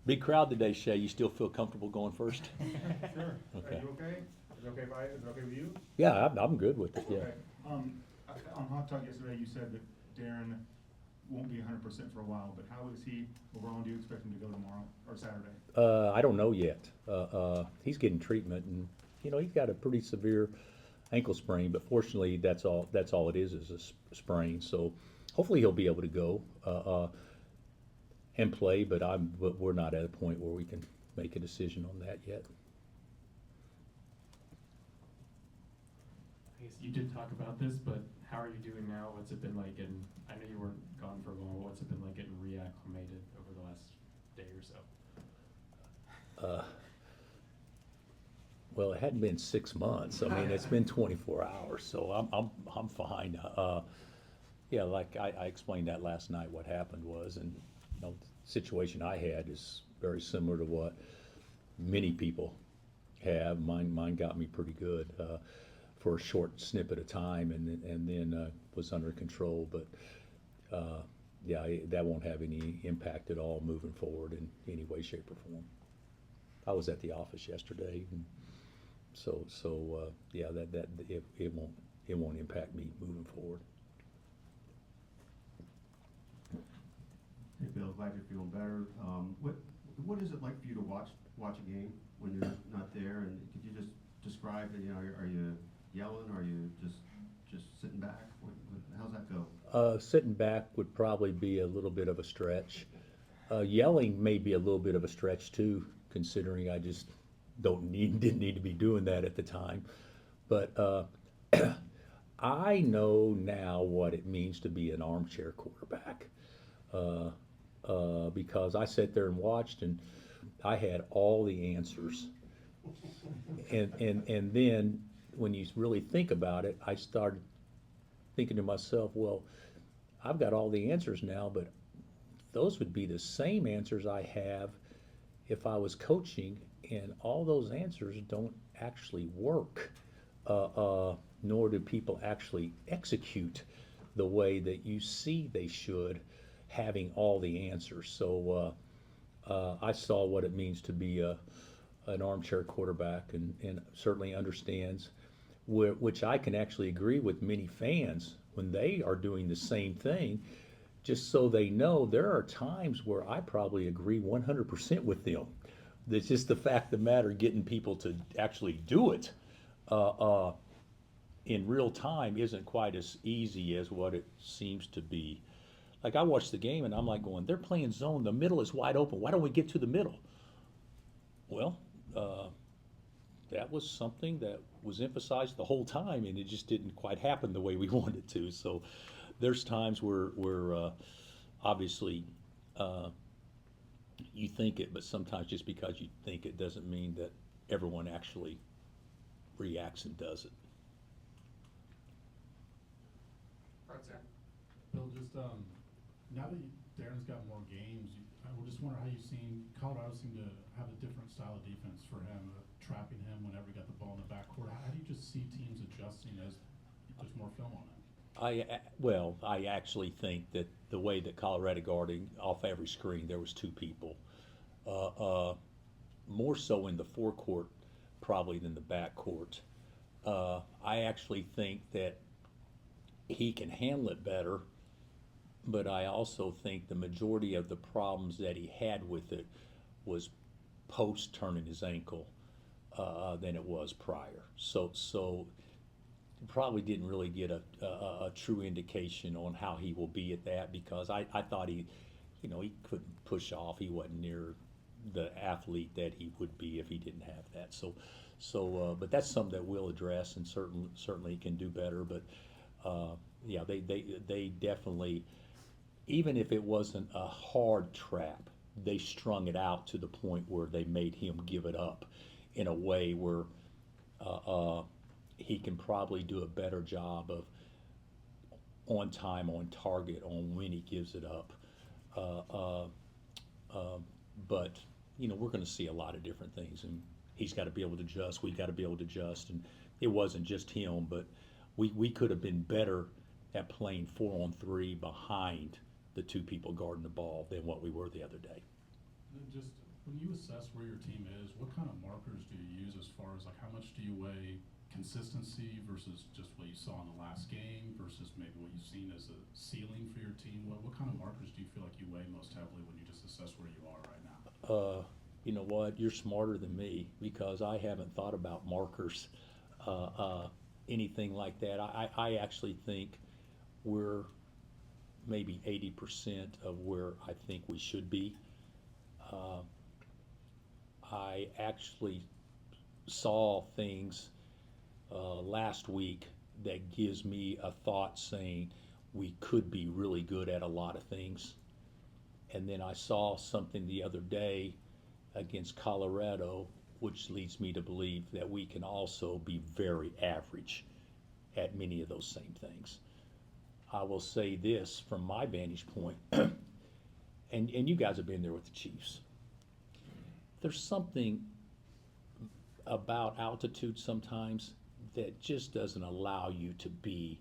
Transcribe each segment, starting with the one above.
Big crowd today, Shay. You still feel comfortable going first? Sure. Okay. Are you okay? Is it okay if is it okay with you? Yeah, I'm good with it, yeah. Okay. On Hot Talk yesterday, you said that Darren won't be 100% for a while, but how is he overall? Do you expect him to go tomorrow or Saturday? I don't know yet. He's getting treatment and, he's got a pretty severe ankle sprain, but fortunately, that's all it is a sprain. So hopefully he'll be able to go, and play, but we're not at a point where we can make a decision on that yet. I guess you did talk about this, but how are you doing now? What's it been like getting, I know you weren't gone for long, but what's it been like getting reacclimated over the last day or so? Well, it hadn't been 6 months. I mean, it's been 24 hours, so I'm fine. Yeah, like I explained that last night, what happened was, and, the situation I had is very similar to what many people have. Mine got me pretty good, for a short snippet of time and then was under control. But, yeah, that won't have any impact at all moving forward in any way, shape, or form. I was at the office yesterday, and so yeah, it won't impact me moving forward. Hey, Bill, glad you're feeling better. What is it like for you to watch a game when you're not there? And could you just describe it? Are you yelling? Are you just sitting back? How's that go? Sitting back would probably be a little bit of a stretch. Yelling may be a little bit of a stretch too, considering I just didn't need to be doing that at the time. But I know now what it means to be an armchair quarterback. Because I sat there and watched, and I had all the answers. And then when you really think about it, I started thinking to myself, well, I've got all the answers now, but those would be the same answers I have if I was coaching, and all those answers don't actually work, nor do people actually execute the way that you see they should, having all the answers. So I saw what it means to be an armchair quarterback, and certainly understands, which I can actually agree with many fans when they are doing the same thing. Just so they know, there are times where I probably agree 100% with them. It's just the fact of the matter, getting people to actually do it in real time isn't quite as easy as what it seems to be. Like, I watched the game and I'm like going, they're playing zone, the middle is wide open. Why don't we get to the middle? Well, that was something that was emphasized the whole time, and it just didn't quite happen the way we wanted it to. So there's times where obviously you think it, but sometimes just because you think it doesn't mean that everyone actually reacts and does it. Right, Zach. Bill, just now that Darren's got more games, I would just wonder how you've seen Colorado seem to have a different style of defense for him, trapping him whenever he got the ball in the backcourt. How do you just see teams adjusting as there's more film on him? I actually think that the way that Colorado guarding off every screen, there was two people, more so in the forecourt probably than the backcourt. I actually think that he can handle it better, but I also think the majority of the problems that he had with it was post turning his ankle than it was prior. So probably didn't really get a true indication on how he will be at that, because I thought he couldn't push off. He wasn't near the athlete that he would be if he didn't have that. But that's something that we'll address, and certainly can do better. But yeah, they definitely, even if it wasn't a hard trap, they strung it out to the point where they made him give it up in a way where he can probably do a better job of on time, on target, on when he gives it up. But we're going to see a lot of different things, and he's got to be able to adjust. We got to be able to adjust, and it wasn't just him, but we could have been better at playing 4-on-3 behind the two people guarding the ball than what we were the other day. Just When you assess where your team is, what kind of markers do you use as far as like how much do you weigh consistency versus just what you saw in the last game versus maybe what you've seen as a ceiling for your team? What kind of markers do you feel like you weigh most heavily when you just assess where you are right now? You know what? You're smarter than me because I haven't thought about markers, anything like that. I actually think we're maybe 80% of where I think we should be. I actually saw things last week that gives me a thought saying we could be really good at a lot of things. And then I saw something the other day against Colorado, which leads me to believe that we can also be very average at many of those same things. I will say this from my vantage point, and you guys have been there with the Chiefs. There's something about altitude sometimes that just doesn't allow you to be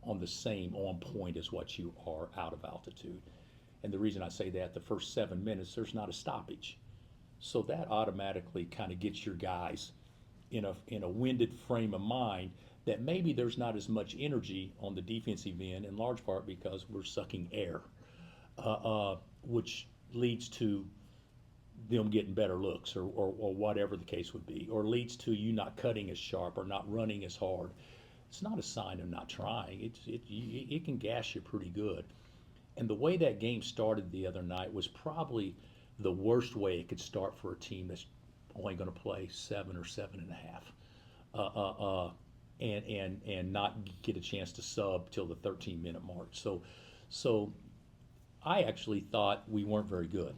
on the same on point as what you are out of altitude. And the reason I say that, the first 7 minutes, there's not a stoppage. So that automatically kind of gets your guys in a winded frame of mind that maybe there's not as much energy on the defensive end, in large part because we're sucking air, which leads to them getting better looks or whatever the case would be, or leads to you not cutting as sharp or not running as hard. It's not a sign of not trying. It can gas you pretty good. And the way that game started the other night was probably the worst way it could start for a team that's only going to play 7 or 7.5, and not get a chance to sub till the 13-minute mark. So I actually thought we weren't very good,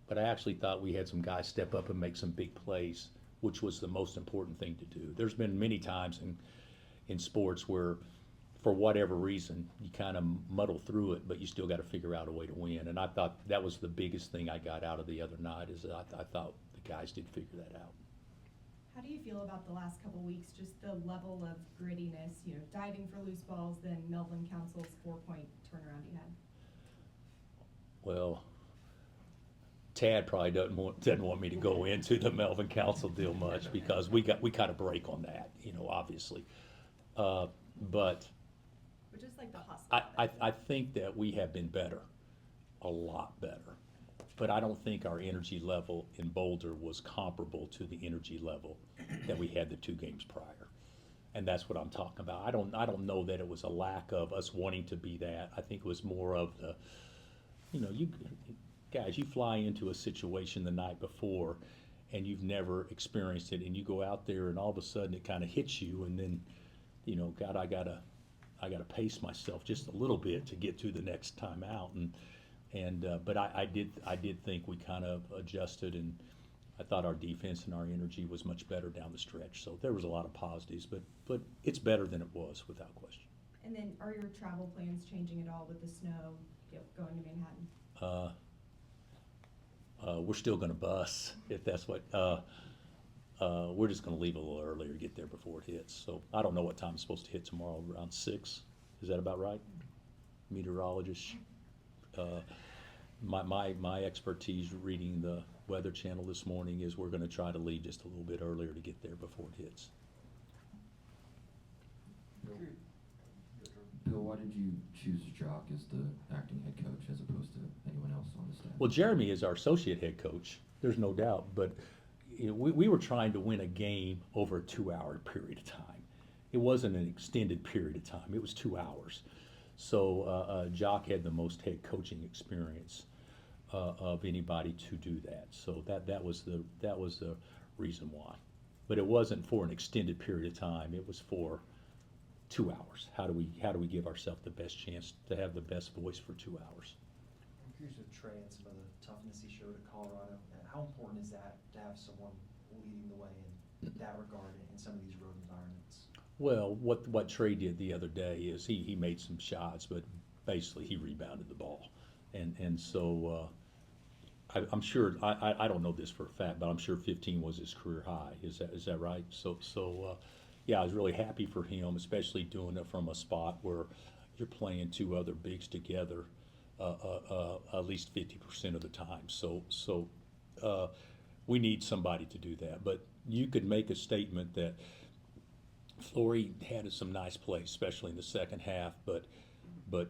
but I actually thought we had some guys step up and make some big plays, which was the most important thing to do. There's been many times in sports where, for whatever reason, you kind of muddle through it, but you still got to figure out a way to win. And I thought that was the biggest thing I got out of the other night is that I thought the guys did figure that out. How do you feel about the last couple weeks, just the level of grittiness, diving for loose balls, then Melvin Council's 4-point turnaround you had? Well, Tad probably doesn't want me to go into the Melvin Council deal much because we got a break on that, obviously. But just like the hustle. I think that we have been better, a lot better. But I don't think our energy level in Boulder was comparable to the energy level that we had the 2 games prior. And that's what I'm talking about. I don't know that it was a lack of us wanting to be that. I think it was more of the, you guys, you fly into a situation the night before and you've never experienced it, and you go out there and all of a sudden it kind of hits you, and then, God, I gotta pace myself just a little bit to get to the next time out. But I did think we kind of adjusted, and I thought our defense and our energy was much better down the stretch. So there was a lot of positives, but it's better than it was without question. And then are your travel plans changing at all with the snow, going to Manhattan? We're still going to bus if that's what. We're just going to leave a little earlier, get there before it hits. So I don't know what time it's supposed to hit tomorrow. Around 6. Is that about right? Meteorologist. My expertise reading the Weather Channel this morning is we're going to try to leave just a little bit earlier to get there before it hits. Bill, why did you choose Jock as the acting head coach as opposed to anyone else on the staff? Well, Jeremy is our associate head coach. There's no doubt, but we were trying to win a game over a 2-hour period of time. It wasn't an extended period of time. It was 2 hours. So Jock had the most head coaching experience of anybody to do that. So that was the reason why. But it wasn't for an extended period of time. It was for 2 hours. How do we give ourselves the best chance to have the best voice for 2 hours? I'm curious with Trey and some of the toughness he showed at Colorado. How important is that to have someone leading the way in that regard in some of these road environments? Well, what Trey did the other day is he made some shots, but basically he rebounded the ball, and so I'm sure I don't know this for a fact, but I'm sure 15 was his career high. Is that right? So yeah, I was really happy for him, especially doing it from a spot where you're playing 2 other bigs together at least 50% of the time. So we need somebody to do that. But you could make a statement that Flory had some nice plays, especially in the second half, but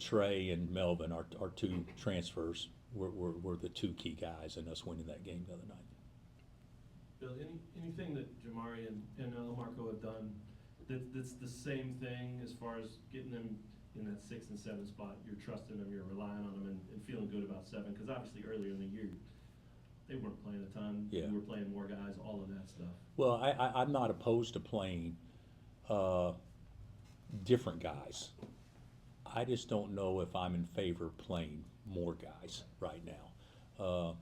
Trey and Melvin, our two transfers, were the two key guys in us winning that game the other night. Bill, anything that Jamari and Marco have done that's the same thing as far as getting them in that 6 and 7 spot? You're trusting them, you're relying on them, and feeling good about 7, because obviously earlier in the year they weren't playing a ton. Yeah. You were playing more guys, all of that stuff. Well, I'm not opposed to playing different guys. I just don't know if I'm in favor of playing more guys right now.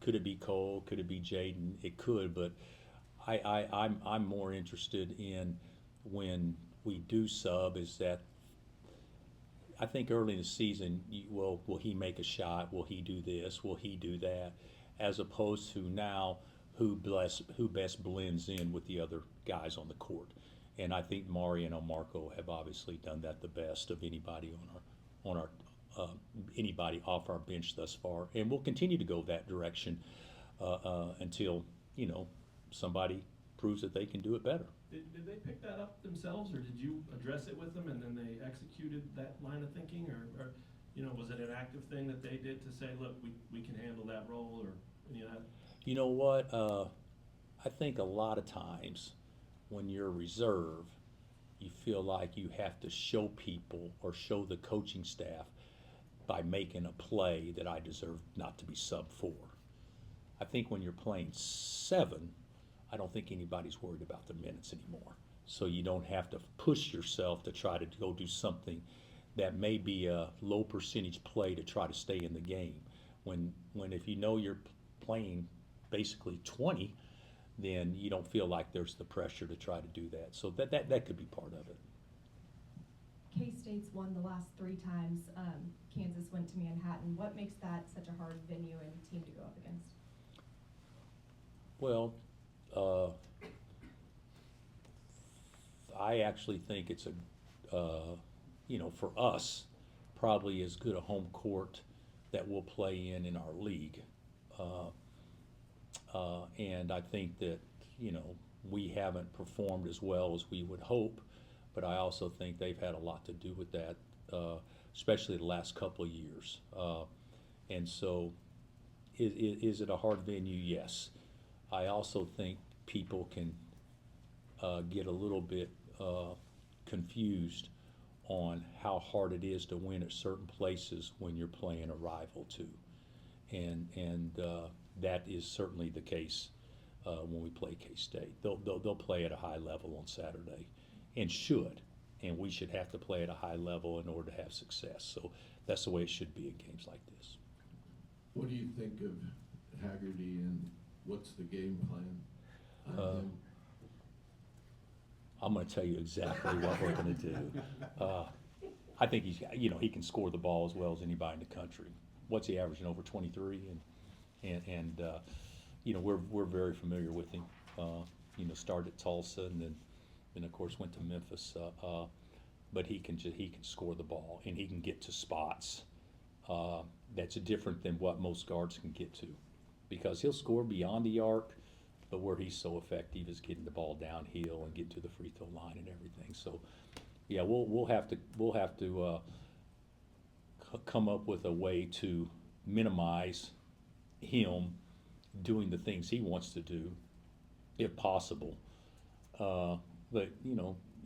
Could it be Cole? Could it be Jaden? It could, but I'm more interested in when we do sub is that I think early in the season, will he make a shot? Will he do this? Will he do that? As opposed to now, who best blends in with the other guys on the court. And I think Mari and Marco have obviously done that the best of anybody on our anybody off our bench thus far, and we'll continue to go that direction until somebody proves that they can do it better. Did they pick that up themselves, or did you address it with them and then they executed that line of thinking, or was it an active thing that they did to say, look, we can handle that role, or any of that? You know what? I think a lot of times when you're a reserve, you feel like you have to show people or show the coaching staff by making a play that I deserve not to be sub for. I think when you're playing 7, I don't think anybody's worried about the minutes anymore. So you don't have to push yourself to try to go do something that may be a low percentage play to try to stay in the game. When if you're playing basically 20, then you don't feel like there's the pressure to try to do that. So that could be part of it. K-State's won the last 3 times. Kansas went to Manhattan. What makes that such a hard venue and team to go up against? Well, I actually think it's for us, probably as good a home court that we'll play in our league. And I think that, we haven't performed as well as we would hope, but I also think they've had a lot to do with that, especially the last couple of years. And so, is it a hard venue? Yes. I also think people can get a little bit confused on how hard it is to win at certain places when you're playing a rival too. And that is certainly the case when we play K-State. They'll play at a high level on Saturday, and should, and we should have to play at a high level in order to have success. So that's the way it should be in games like this. What do you think of Haggerty, and what's the game plan on him? I'm going to tell you exactly what we're going to do. I think he can score the ball as well as anybody in the country. What's he averaging, over 23? And we're very familiar with him. Started at Tulsa and then of course went to Memphis. But he can score the ball, and he can get to spots. That's different than what most guards can get to, because he'll score beyond the arc, but where he's so effective is getting the ball downhill and getting to the free throw line and everything. So, yeah, we'll have to come up with a way to minimize him doing the things he wants to do, if possible. But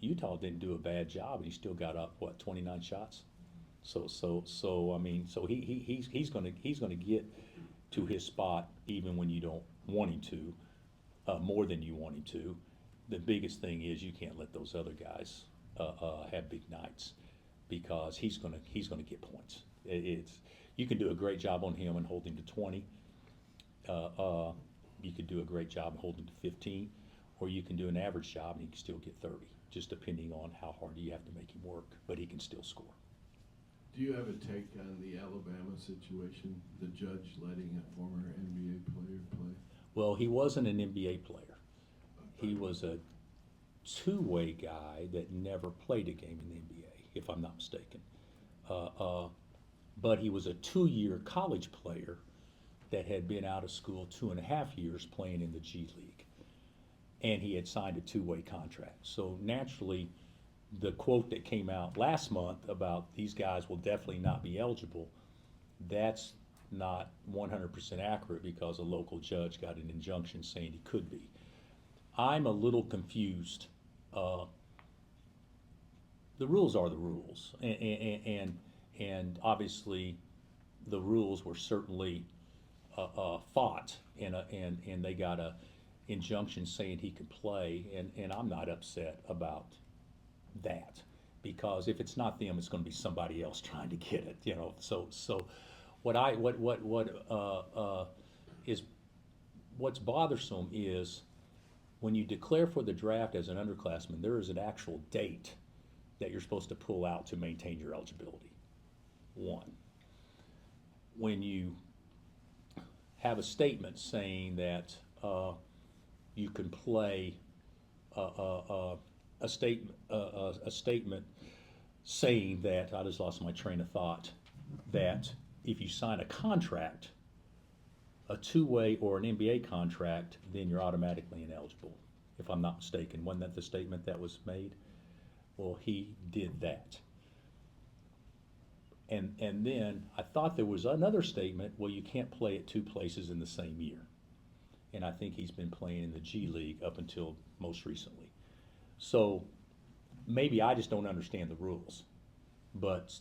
Utah didn't do a bad job, and he still got up 29 shots. So I mean, he's gonna get to his spot even when you don't want him to. More than you want him to. The biggest thing is you can't let those other guys have big nights, because he's gonna get points. You can do a great job on him and hold him to 20. You could do a great job and hold him to 15, or you can do an average job and he can still get 30, just depending on how hard you have to make him work. But he can still score. Do you have a take on the Alabama situation, the judge letting a former NBA player play? Well, he wasn't an NBA player. He was a two-way guy that never played a game in the NBA, if I'm not mistaken. But he was a 2-year college player that had been out of school 2.5 years playing in the G League. And he had signed a two-way contract. So naturally, the quote that came out last month about these guys will definitely not be eligible, that's not 100% accurate because a local judge got an injunction saying he could be. I'm a little confused. The rules are the rules, and obviously the rules were certainly fought, and they got a injunction saying he could play, and I'm not upset about that, because if it's not them, it's going to be somebody else trying to get it, you know. So what's bothersome is when you declare for the draft as an underclassman, there is an actual date that you're supposed to pull out to maintain your eligibility. One. When you have a statement saying that you can play a statement saying that, I just lost my train of thought, that if you sign a contract, a two-way or an NBA contract, then you're automatically ineligible, if I'm not mistaken. Wasn't that the statement that was made? Well, he did that. And then I thought there was another statement, well, you can't play at two places in the same year. And I think he's been playing in the G League up until most recently. So maybe I just don't understand the rules. But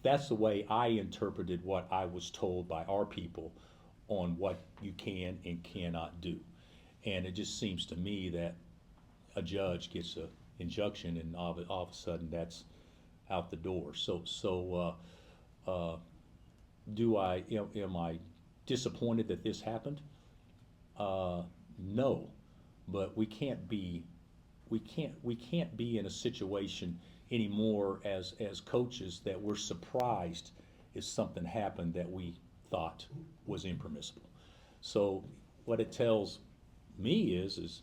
that's the way I interpreted what I was told by our people on what you can and cannot do. And it just seems to me that a judge gets an injunction and all of a sudden that's out the door. Am I disappointed that this happened? No, but we can't be in a situation anymore as coaches that we're surprised if something happened that we thought was impermissible. So what it tells me is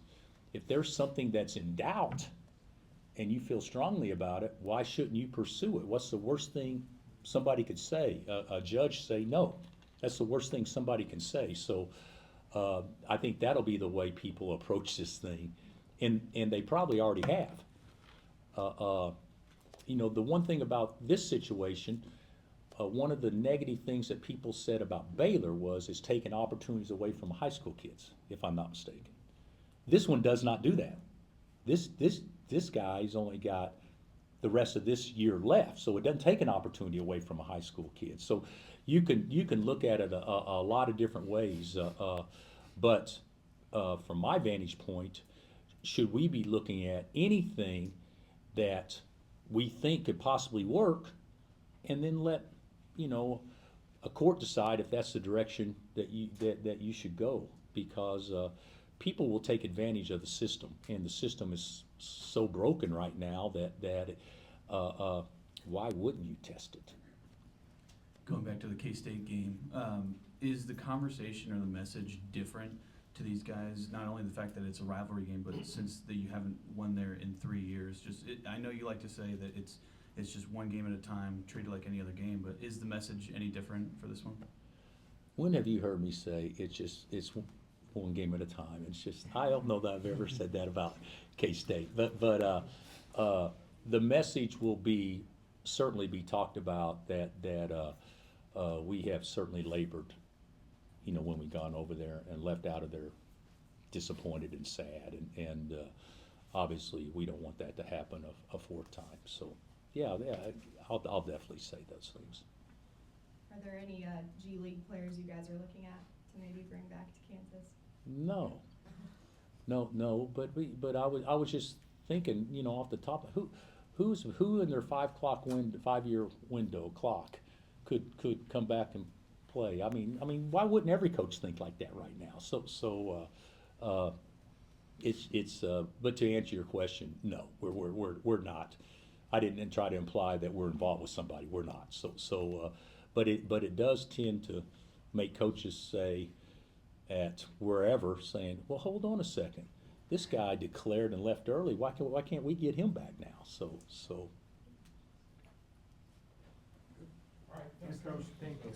if there's something that's in doubt and you feel strongly about it, why shouldn't you pursue it? What's the worst thing somebody could say? A judge say no. That's the worst thing somebody can say. So I think that'll be the way people approach this thing, and they probably already have. The one thing about this situation, one of the negative things that people said about Baylor is taking opportunities away from high school kids, if I'm not mistaken. This one does not do that. This guy's only got the rest of this year left, so it doesn't take an opportunity away from a high school kid. So you can look at it a lot of different ways, but from my vantage point, should we be looking at anything that we think could possibly work, and then let a court decide if that's the direction that you should go, because people will take advantage of the system, and the system is so broken right now that why wouldn't you test it? Going back to the K-State game, is the conversation or the message different to these guys? Not only the fact that it's a rivalry game, but since you haven't won there in 3 years, I know you like to say that it's just one game at a time, treat it like any other game, but is the message any different for this one? When have you heard me say it's one game at a time? It's just, I don't know that I've ever said that about K-State, but the message will certainly be talked about that we have certainly labored, when we've gone over there and left out of there disappointed and sad, and obviously we don't want that to happen a fourth time. So yeah, I'll definitely say those things. Are there any G League players you guys are looking at to maybe bring back to Kansas? No, but I was just thinking, off the top, who in their 5-year window clock could come back and play? I mean, why wouldn't every coach think like that right now? But to answer your question, no, we're not. I didn't try to imply that we're involved with somebody. We're not. But it does tend to make coaches say at wherever, saying, well, hold on a second. This guy declared and left early. Why can't we get him back now? So. All right, thanks, Coach. Thank you.